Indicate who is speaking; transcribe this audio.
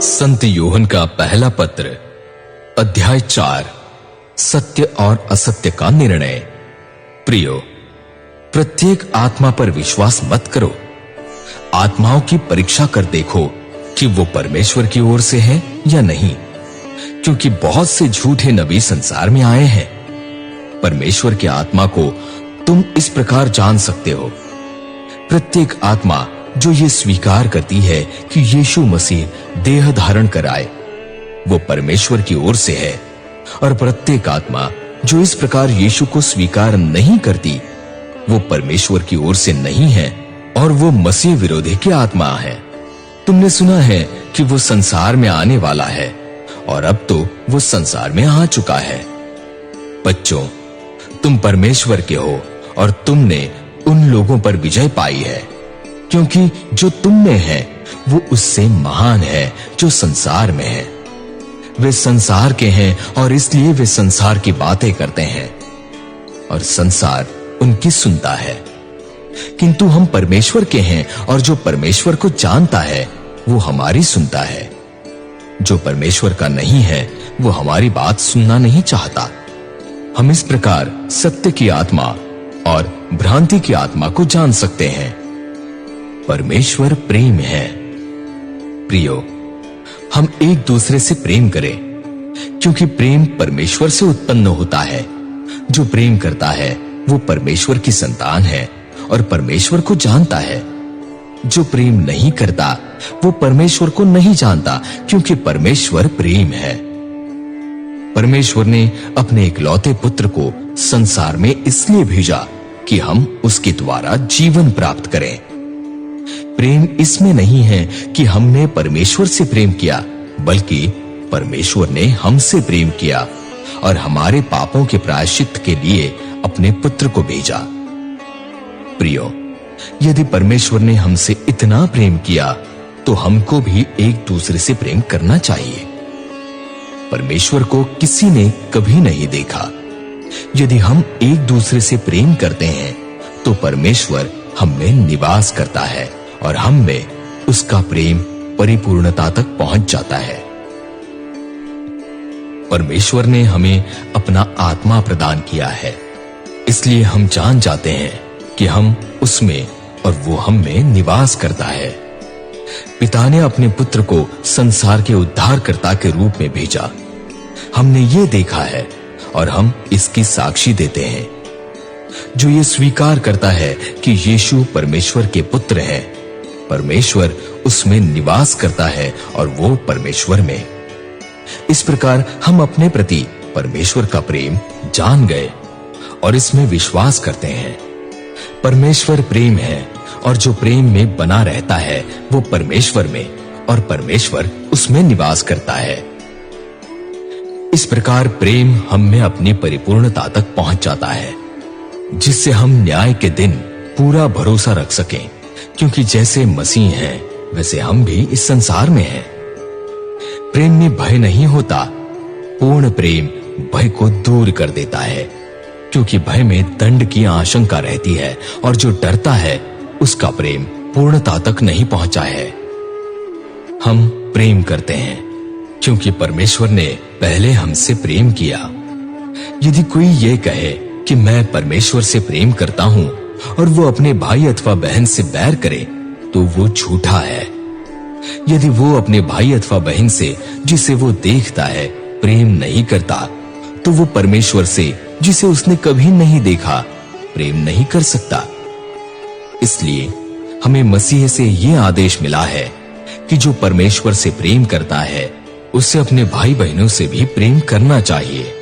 Speaker 1: संत यूहन का पहला पत्र, अध्याय 4, सत्य और असत्य का निर्णय। प्रियो, प्रत्येक आत्मा पर विश्वास मत करो। आत्माओं की परीक्षा कर देखो कि वो परमेश्वर की ओर से है या नहीं, क्योंकि बहुत से झूठे नबी संसार में आए हैं। परमेश्वर की आत्मा को तुम इस प्रकार जान सकते हो। प्रत्येक आत्मा जो ये स्वीकार करती है कि यीशु मसीह देह धारण कराए, वो परमेश्वर की ओर से है, और प्रत्येक आत्मा जो इस प्रकार यीशु को स्वीकार नहीं करती, वो परमेश्वर की ओर से नहीं है, और वो मसीह विरोधी की आत्मा है। तुमने सुना है कि वो संसार में आने वाला है, और अब तो वो संसार में आ चुका है। बच्चों, तुम परमेश्वर के हो और तुमने उन लोगों पर विजय पाई है, क्योंकि जो तुम में है वो उससे महान है जो संसार में है। वे संसार के हैं और इसलिए वे संसार की बातें करते हैं, और संसार उनकी सुनता है। किंतु हम परमेश्वर के हैं, और जो परमेश्वर को जानता है वो हमारी सुनता है। जो परमेश्वर का नहीं है वो हमारी बात सुनना नहीं चाहता। हम इस प्रकार सत्य की आत्मा और भ्रांति की आत्मा को जान सकते हैं। परमेश्वर प्रेम है। प्रियो, हम एक दूसरे से प्रेम करें, क्योंकि प्रेम परमेश्वर से उत्पन्न होता है। जो प्रेम करता है वो परमेश्वर की संतान है और परमेश्वर को जानता है। जो प्रेम नहीं करता वो परमेश्वर को नहीं जानता, क्योंकि परमेश्वर प्रेम है। परमेश्वर ने अपने इकलौते पुत्र को संसार में इसलिए भेजा कि हम उसके द्वारा जीवन प्राप्त करें। प्रेम इसमें नहीं है कि हमने परमेश्वर से प्रेम किया, बल्कि परमेश्वर ने हमसे प्रेम किया और हमारे पापों के प्रायश्चित के लिए अपने पुत्र को भेजा। प्रियो, यदि परमेश्वर ने हमसे इतना प्रेम किया तो हमको भी एक दूसरे से प्रेम करना चाहिए। परमेश्वर को किसी ने कभी नहीं देखा। यदि हम एक दूसरे से प्रेम करते हैं तो परमेश्वर हम में निवास करता है और हम में उसका प्रेम परिपूर्णता तक पहुंच जाता है। परमेश्वर ने हमें अपना आत्मा प्रदान किया है, इसलिए हम जान जाते हैं कि हम उसमें और वो हम में निवास करता है। पिता ने अपने पुत्र को संसार के उद्धारकर्ता के रूप में भेजा। हमने ये देखा है और हम इसकी साक्षी देते हैं। जो ये स्वीकार करता है कि यीशु परमेश्वर के पुत्र हैं, परमेश्वर उसमें निवास करता है और वो परमेश्वर में। इस प्रकार हम अपने प्रति परमेश्वर का प्रेम जान गए और इसमें विश्वास करते हैं। परमेश्वर प्रेम है, और जो प्रेम में बना रहता है वो परमेश्वर में और परमेश्वर उसमें निवास करता है। इस प्रकार प्रेम हम में अपनी परिपूर्णता तक पहुंच जाता है, जिससे हम न्याय के दिन पूरा भरोसा रख सकें, क्योंकि जैसे मसीह हैं वैसे हम भी इस संसार में हैं। प्रेम में भय नहीं होता। पूर्ण प्रेम भय को दूर कर देता है, क्योंकि भय में दंड की आशंका रहती है, और जो डरता है उसका प्रेम पूर्णता तक नहीं पहुंचा है। हम प्रेम करते हैं क्योंकि परमेश्वर ने पहले हमसे प्रेम किया। यदि कोई ये कहे कि मैं परमेश्वर से प्रेम करता हूं और वो अपने भाई अथवा बहन से बैर करे, तो वो झूठा है। यदि वो अपने भाई अथवा बहन से जिसे वो देखता है प्रेम नहीं करता, तो वो परमेश्वर से जिसे उसने कभी नहीं देखा प्रेम नहीं कर सकता। इसलिए हमें मसीह से यह आदेश मिला है कि जो परमेश्वर से प्रेम करता है उसे अपने भाई बहनों से भी प्रेम करना चाहिए।